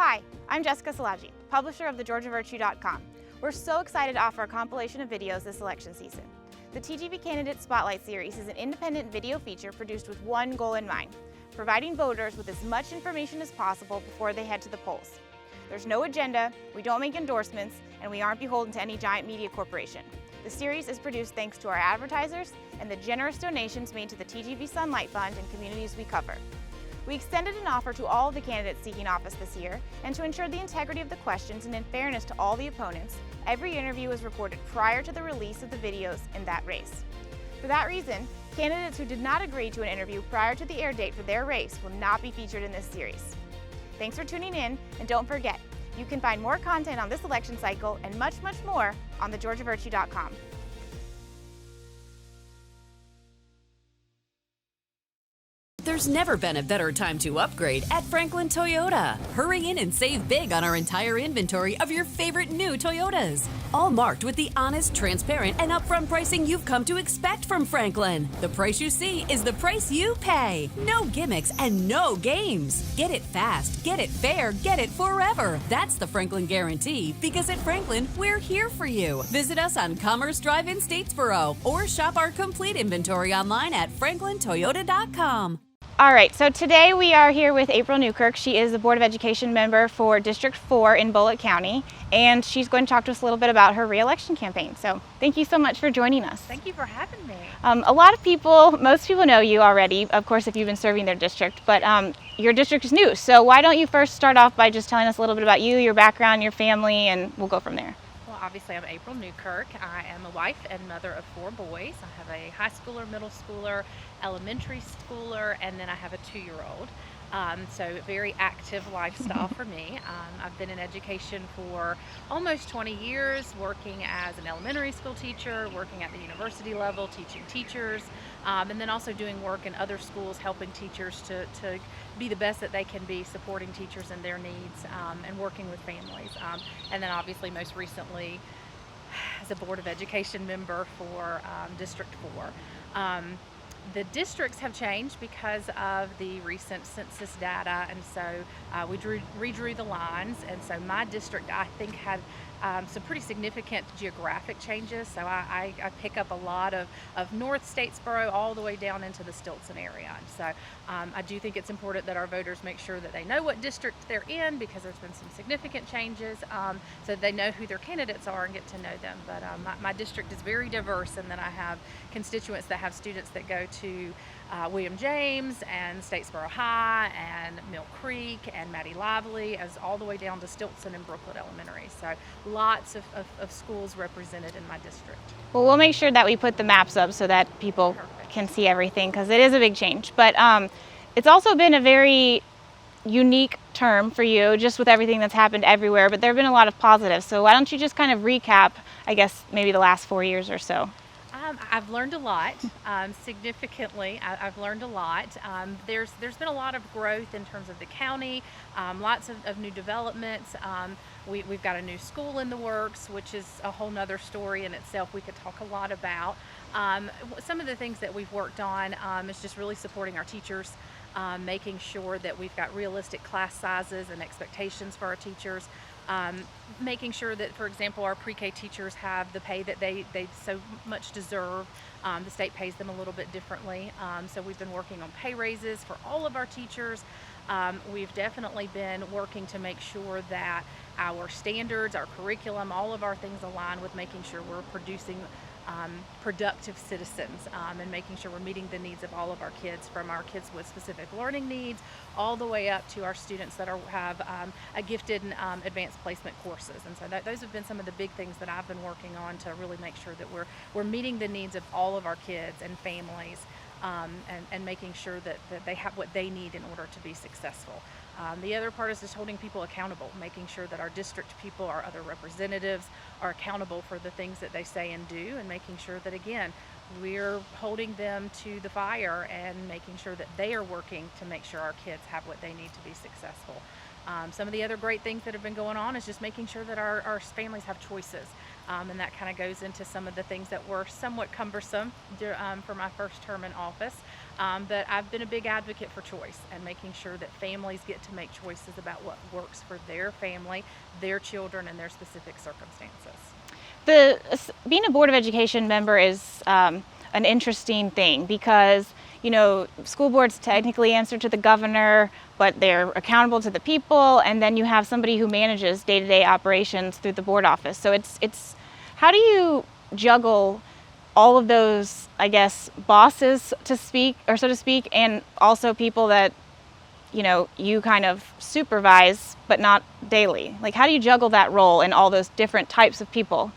Hi, I'm Jessica Salaji, publisher of thegeorgiavirtue.com. We're so excited to offer a compilation of videos this election season. The TGV Candidate Spotlight Series is an independent video feature produced with one goal in mind: providing voters with as much information as possible before they head to the polls. There's no agenda, we don't make endorsements, and we aren't beholden to any giant media corporation. The series is produced thanks to our advertisers and the generous donations made to the TGV Sunlight Fund and communities we cover. We extended an offer to all of the candidates seeking office this year, and to ensure the integrity of the questions and in fairness to all the opponents, every interview was recorded prior to the release of the videos in that race. For that reason, candidates who did not agree to an interview prior to the air date for their race will not be featured in this series. Thanks for tuning in, and don't forget, you can find more content on this election cycle and much, much more on thegeorgiavirtue.com. There's never been a better time to upgrade at Franklin Toyota. Hurry in and save big on our entire inventory of your favorite new Toyotas. All marked with the honest, transparent, and upfront pricing you've come to expect from Franklin. The price you see is the price you pay. No gimmicks and no games. Get it fast, get it fair, get it forever. That's the Franklin guarantee, because at Franklin, we're here for you. Visit us on Commerce Drive in Statesboro or shop our complete inventory online at franklintoyota.com. All right, so today we are here with April Newkirk. She is the Board of Education member for District 4 in Bulloch County, and she's going to talk to us a little bit about her re-election campaign. So thank you so much for joining us. Thank you for having me. A lot of people, most people know you already, of course, if you've been serving their district, but your district is new. So why don't you first start off by just telling us a little bit about you, your background, your family, and we'll go from there. Well, obviously I'm April Newkirk. I am a wife and mother of 4 boys. I have a high schooler, middle schooler, elementary schooler, and then I have a 2-year-old. So very active lifestyle for me. I've been in education for almost 20 years, working as an elementary school teacher, working at the university level, teaching teachers, and then also doing work in other schools, helping teachers to be the best that they can be, supporting teachers and their needs, and working with families. And then obviously most recently as a Board of Education member for District 4. The districts have changed because of the recent census data, and so we redrew the lines, and so my district, I think, had some pretty significant geographic changes. So I pick up a lot of North Statesboro all the way down into the Stilton area. And so I do think it's important that our voters make sure that they know what district they're in, because there's been some significant changes, so they know who their candidates are and get to know them. But my district is very diverse, and then I have constituents that have students that go to William James and Statesboro High and Mill Creek and Maddie Lively, as all the way down to Stilton and Brookwood Elementary. So lots of schools represented in my district. Well, we'll make sure that we put the maps up so that people can see everything, because it is a big change. But it's also been a very unique term for you, just with everything that's happened everywhere, but there have been a lot of positives. So why don't you just kind of recap, I guess, maybe the last 4 years or so? I've learned a lot, significantly. I've learned a lot. There's been a lot of growth in terms of the county, lots of new developments. We've got a new school in the works, which is a whole nother story in itself we could talk a lot about. Some of the things that we've worked on is just really supporting our teachers, making sure that we've got realistic class sizes and expectations for our teachers. Making sure that, for example, our pre-K teachers have the pay that they so much deserve. The state pays them a little bit differently. So we've been working on pay raises for all of our teachers. We've definitely been working to make sure that our standards, our curriculum, all of our things align with making sure we're producing productive citizens, and making sure we're meeting the needs of all of our kids, from our kids with specific learning needs all the way up to our students that have a gifted and advanced placement courses. And so those have been some of the big things that I've been working on to really make sure that we're meeting the needs of all of our kids and families, and making sure that they have what they need in order to be successful. The other part is just holding people accountable, making sure that our district people, our other representatives, are accountable for the things that they say and do, and making sure that, again, we're holding them to the fire and making sure that they are working to make sure our kids have what they need to be successful. Some of the other great things that have been going on is just making sure that our families have choices, and that kind of goes into some of the things that were somewhat cumbersome for my first term in office. But I've been a big advocate for choice and making sure that families get to make choices about what works for their family, their children, and their specific circumstances. Being a Board of Education member is an interesting thing because, you know, school boards technically answer to the governor, but they're accountable to the people, and then you have somebody who manages day-to-day operations through the board office. So it's how do you juggle all of those, I guess, bosses to speak, or so to speak, and also people that, you know, you kind of supervise, but not daily? Like, how do you juggle that role and all those different types of people?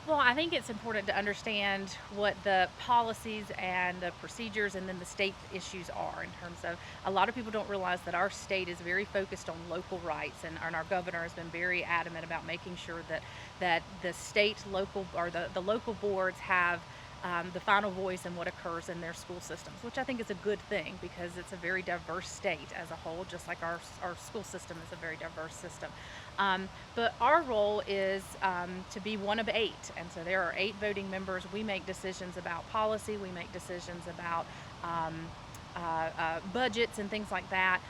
Well, I think it's important to understand what the policies and the procedures and then the state issues are in terms of, a lot of people don't realize that our state is very focused on local rights, and our governor has been very adamant about making sure that the state, local, or the local boards have the final voice in what occurs in their school systems, which I think is a good thing because it's a very diverse state as a whole, just like our school system is a very diverse system. But our role is to be one of 8, and so there are 8 voting members. We make decisions about policy, we make decisions about budgets and things like that.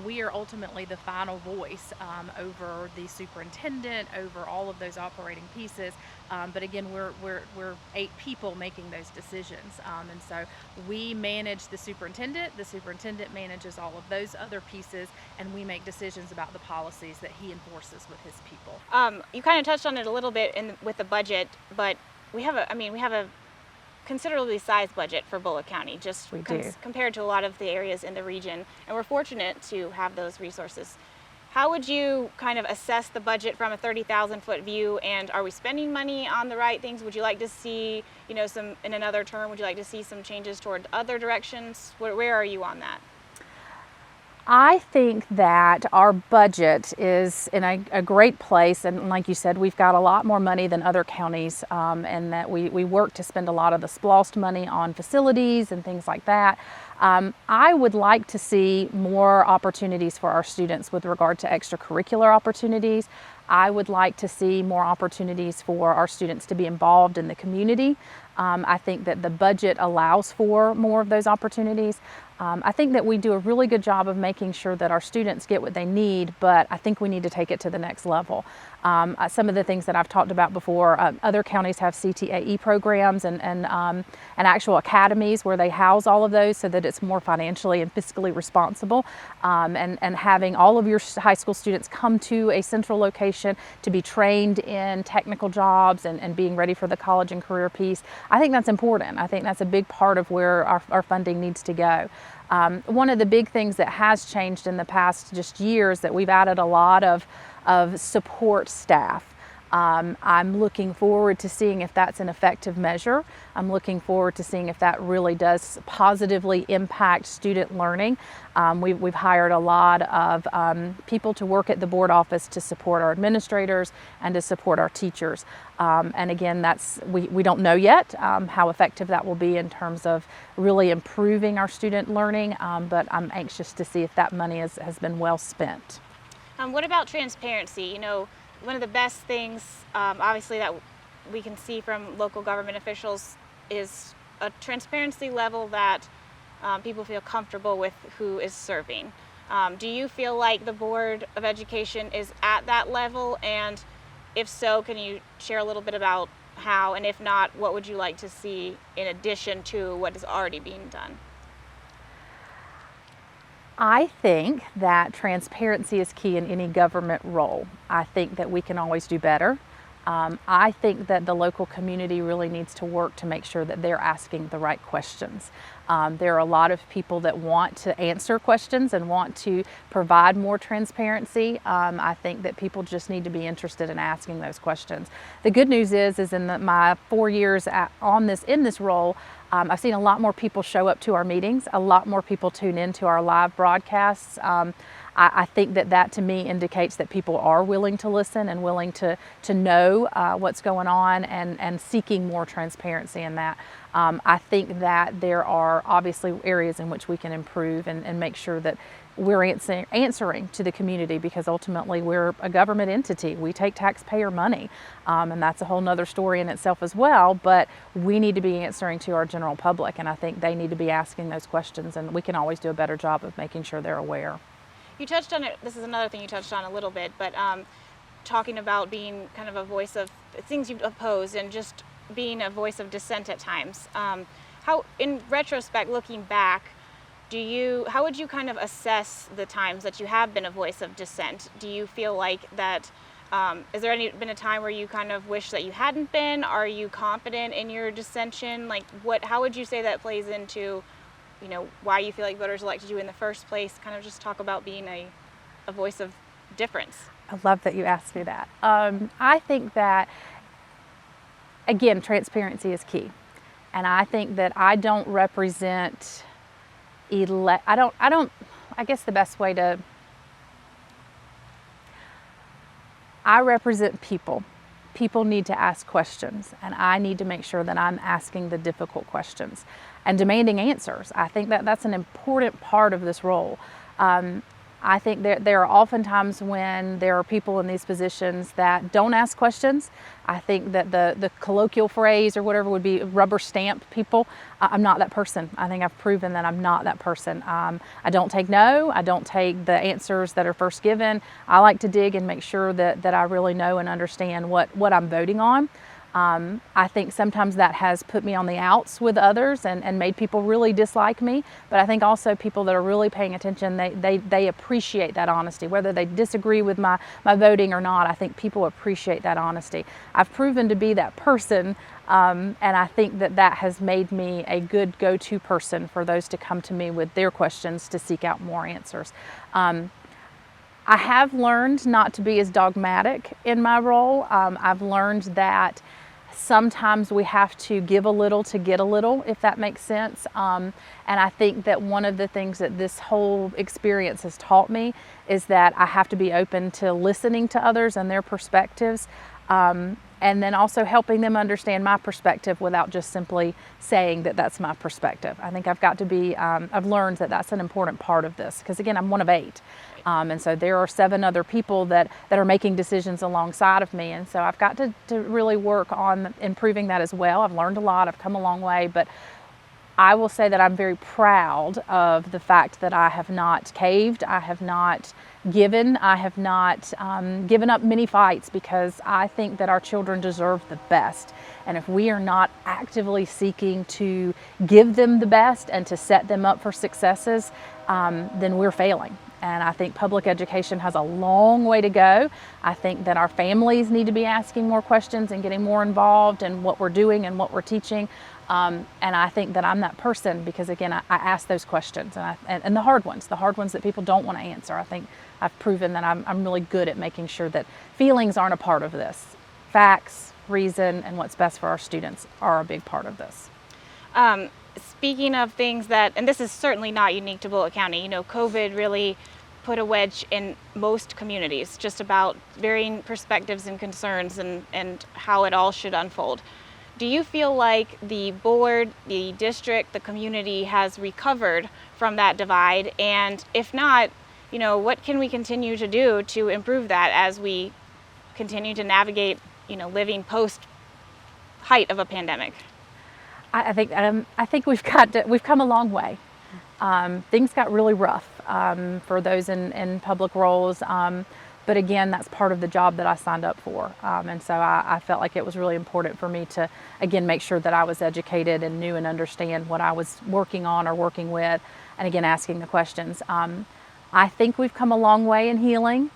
We are ultimately the final voice over the superintendent, over all of those operating pieces. But again, we're 8 people making those decisions, and so we manage the superintendent manages all of those other pieces, and we make decisions about the policies that he enforces with his people. You kind of touched on it a little bit with the budget, but we have a considerably sized budget for Bulloch County, just compared to a lot of the areas in the region, and we're fortunate to have those resources. How would you kind of assess the budget from a 30,000-foot view, and are we spending money on the right things? Would you like to see, you know, in another term, would you like to see some changes toward other directions? Where are you on that? I think that our budget is in a great place, and like you said, we've got a lot more money than other counties, and that we work to spend a lot of the SPLOST money on facilities and things like that. I would like to see more opportunities for our students with regard to extracurricular opportunities. I would like to see more opportunities for our students to be involved in the community. I think that the budget allows for more of those opportunities. I think that we do a really good job of making sure that our students get what they need, but I think we need to take it to the next level. Some of the things that I've talked about before, other counties have CTAE programs and actual academies where they house all of those so that it's more financially and fiscally responsible, and having all of your high school students come to a central location to be trained in technical jobs and being ready for the college and career piece. I think that's important. I think that's a big part of where our funding needs to go. One of the big things that has changed in the past just years that we've added a lot of support staff. I'm looking forward to seeing if that's an effective measure. I'm looking forward to seeing if that really does positively impact student learning. We've hired a lot of people to work at the board office to support our administrators and to support our teachers. And again, we don't know yet how effective that will be in terms of really improving our student learning, but I'm anxious to see if that money has been well spent. What about transparency? You know, one of the best things, obviously, that we can see from local government officials is a transparency level that people feel comfortable with who is serving. Do you feel like the Board of Education is at that level? And if so, can you share a little bit about how? And if not, what would you like to see in addition to what is already being done? I think that transparency is key in any government role. I think that we can always do better. I think that the local community really needs to work to make sure that they're asking the right questions. There are a lot of people that want to answer questions and want to provide more transparency. I think that people just need to be interested in asking those questions. The good news is in my 4 years in this role, I've seen a lot more people show up to our meetings, a lot more people tune into our live broadcasts. I think that to me indicates that people are willing to listen and willing to know what's going on and seeking more transparency in that. I think that there are obviously areas in which we can improve and make sure that we're answering to the community, because ultimately we're a government entity. We take taxpayer money, and that's a whole nother story in itself as well, but we need to be answering to our general public, and I think they need to be asking those questions, and we can always do a better job of making sure they're aware. You touched on it, this is another thing you touched on a little bit, but talking about being kind of a voice of things you've opposed and just being a voice of dissent at times. How, in retrospect, looking back, how would you kind of assess the times that you have been a voice of dissent? Do you feel like that, is there been a time where you kind of wish that you hadn't been? Are you confident in your dissension? Like, how would you say that plays into, you know, why you feel like voters elected you in the first place? Kind of just talk about being a voice of difference. I love that you asked me that. I think that, again, transparency is key. And I think that I don't represent I guess the best way I represent people. People need to ask questions, and I need to make sure that I'm asking the difficult questions and demanding answers. I think that that's an important part of this role. I think there are often times when there are people in these positions that don't ask questions. I think that the colloquial phrase or whatever would be rubber stamp people. I'm not that person. I think I've proven that I'm not that person. I don't take no. I don't take the answers that are first given. I like to dig and make sure that I really know and understand what I'm voting on. I think sometimes that has put me on the outs with others and made people really dislike me. But I think also people that are really paying attention, they appreciate that honesty. Whether they disagree with my voting or not, I think people appreciate that honesty. I've proven to be that person, and I think that has made me a good go-to person for those to come to me with their questions to seek out more answers. I have learned not to be as dogmatic in my role. I've learned that sometimes we have to give a little to get a little, if that makes sense. And I think that one of the things that this whole experience has taught me is that I have to be open to listening to others and their perspectives, and then also helping them understand my perspective without just simply saying that that's my perspective. I think I've got to be, I've learned that that's an important part of this, because again, I'm one of 8. And so there are 7 other people that are making decisions alongside of me. And so I've got to really work on improving that as well. I've learned a lot, I've come a long way, but I will say that I'm very proud of the fact that I have not caved, I have not given, I have not given up many fights, because I think that our children deserve the best. And if we are not actively seeking to give them the best and to set them up for successes, then we're failing. And I think public education has a long way to go. I think that our families need to be asking more questions and getting more involved in what we're doing and what we're teaching. And I think that I'm that person, because again, I ask those questions and the hard ones that people don't want to answer. I think I've proven that I'm really good at making sure that feelings aren't a part of this. Facts, reason, and what's best for our students are a big part of this. Speaking of things that, and this is certainly not unique to Bulloch County, you know, COVID really put a wedge in most communities, just about varying perspectives and concerns and how it all should unfold. Do you feel like the board, the district, the community has recovered from that divide? And if not, you know, what can we continue to do to improve that as we continue to navigate, you know, living post height of a pandemic? I think we've come a long way. Things got really rough for those in public roles, but again, that's part of the job that I signed up for, and so I felt like it was really important for me to again make sure that I was educated and knew and understand what I was working on or working with, and again asking the questions. I think we've come a long way in healing.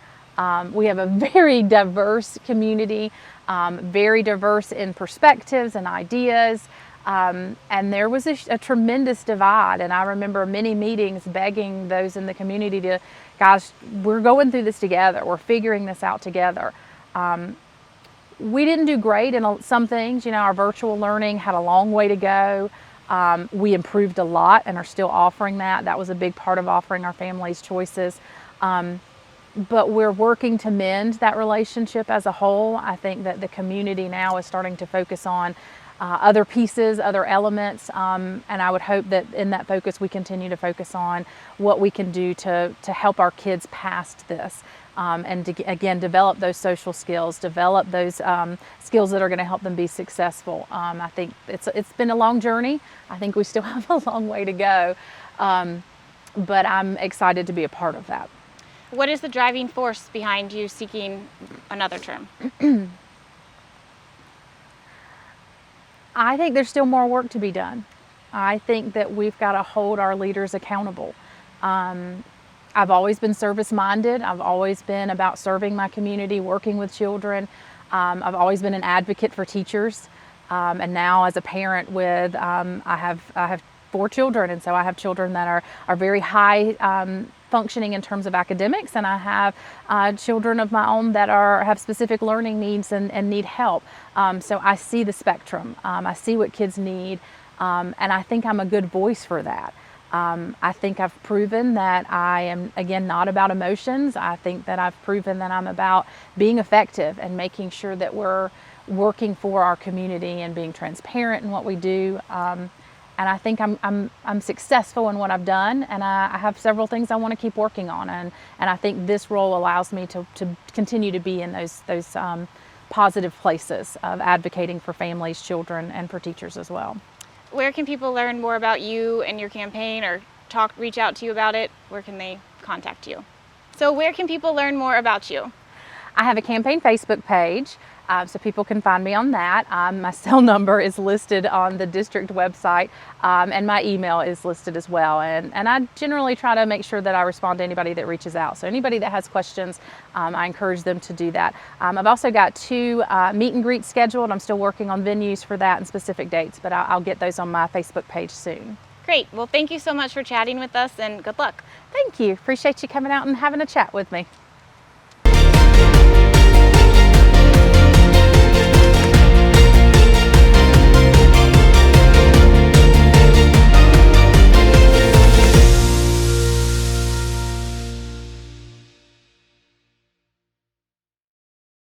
We have a very diverse community, very diverse in perspectives and ideas. And there was a tremendous divide, and I remember many meetings begging those in the community to, guys, we're going through this together, we're figuring this out together. We didn't do great in some things, you know, our virtual learning had a long way to go. We improved a lot and are still offering that. That was a big part of offering our families choices. But we're working to mend that relationship as a whole. I think that the community now is starting to focus on other pieces, other elements, and I would hope that in that focus we continue to focus on what we can do to help our kids past this. And to, again, develop those social skills, develop those skills that are going to help them be successful. I think it's been a long journey. I think we still have a long way to go, but I'm excited to be a part of that. What is the driving force behind you seeking another term? I think there's still more work to be done. I think that we've got to hold our leaders accountable. I've always been service-minded. I've always been about serving my community, working with children. I've always been an advocate for teachers. And now as a parent with, I have 4 children, and so I have children that are very high functioning in terms of academics, and I have children of my own that have specific learning needs and need help. So I see the spectrum. I see what kids need, and I think I'm a good voice for that. I think I've proven that I am, again, not about emotions. I think that I've proven that I'm about being effective and making sure that we're working for our community and being transparent in what we do. And I think I'm successful in what I've done, and I have several things I want to keep working on. And I think this role allows me to continue to be in those positive places of advocating for families, children, and for teachers as well. Where can people learn more about you and your campaign, or reach out to you about it? Where can they contact you? So where can people learn more about you? I have a campaign Facebook page, so people can find me on that. My cell number is listed on the Distirct website, and my email is listed as well. And I generally try to make sure that I respond to anybody that reaches out. So anybody that has questions, I encourage them to do that. I've also got 2 meet and greets scheduled. I'm still working on venues for that and specific dates, but I'll get those on my Facebook page soon. Great. Well, thank you so much for chatting with us, and good luck. Thank you. Appreciate you coming out and having a chat with me.